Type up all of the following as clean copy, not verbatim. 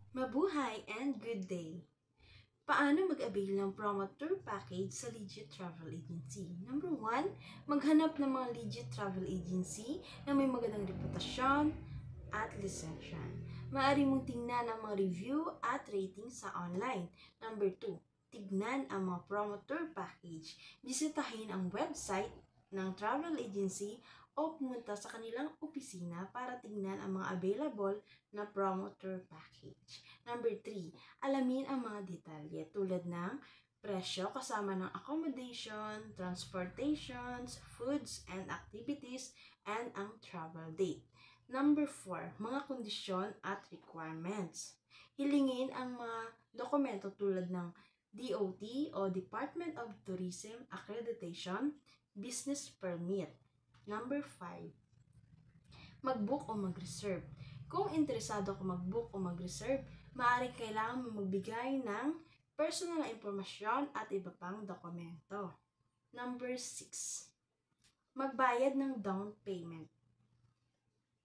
Mabuhay and good day! Paano mag-avail ng promo tour package sa Legit Travel Agency? Number 1, maghanap ng mga Legit Travel Agency na may magandang reputasyon at lisensya. Maaari mong tingnan ang mga review at rating sa online. Number 2, tignan ang mga promo tour package. Bisitahin ang website ng travel agency o pumunta sa kanilang opisina para tignan ang mga available na promo tour package. Number 3, alamin ang mga detalye tulad ng presyo kasama ng accommodation, transportations, foods and activities, and ang travel date. Number 4, mga kondisyon at requirements. Hilingin ang mga dokumento tulad ng DOT o Department of Tourism Accreditation, business permit. Number 5, mag-book o mag-reserve. Kung interesado ka mag-book o mag-reserve, maaaring kailangan mo magbigay ng personal na impormasyon at iba pang dokumento. Number 6, magbayad ng down payment.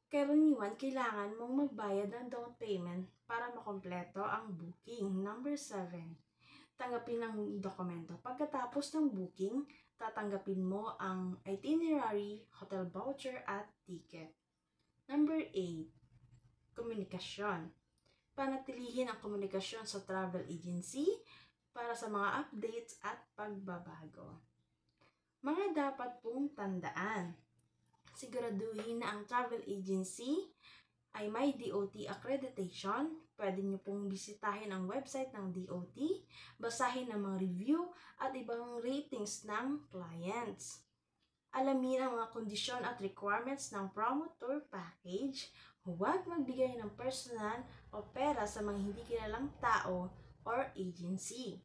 Karaniwan, kailangan mong magbayad ng down payment para makompleto ang booking. Number 7, tanggapin ang dokumento. Pagkatapos ng booking, tatanggapin mo ang itinerary, hotel voucher at ticket. Number 8, komunikasyon. Panatilihin ang komunikasyon sa travel agency para sa mga updates at pagbabago. Mga dapat pong tandaan. Siguraduhin na ang travel agency ay may DOT accreditation. Pwede nyo pong bisitahin ang website ng DOT, basahin ang mga review at ibang ratings ng clients. Alamin ang mga kondisyon at requirements ng promo tour package. Huwag magbigay ng personal o pera sa mga hindi kilalang tao or agency.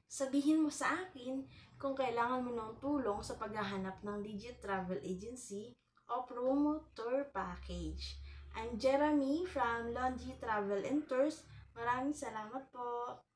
Sabihin mo sa akin kung kailangan mo ng tulong sa paghahanap ng Legit Travel Agency o promo tour package. I'm Jeremy from Longi Travel and Tours. Maraming salamat po!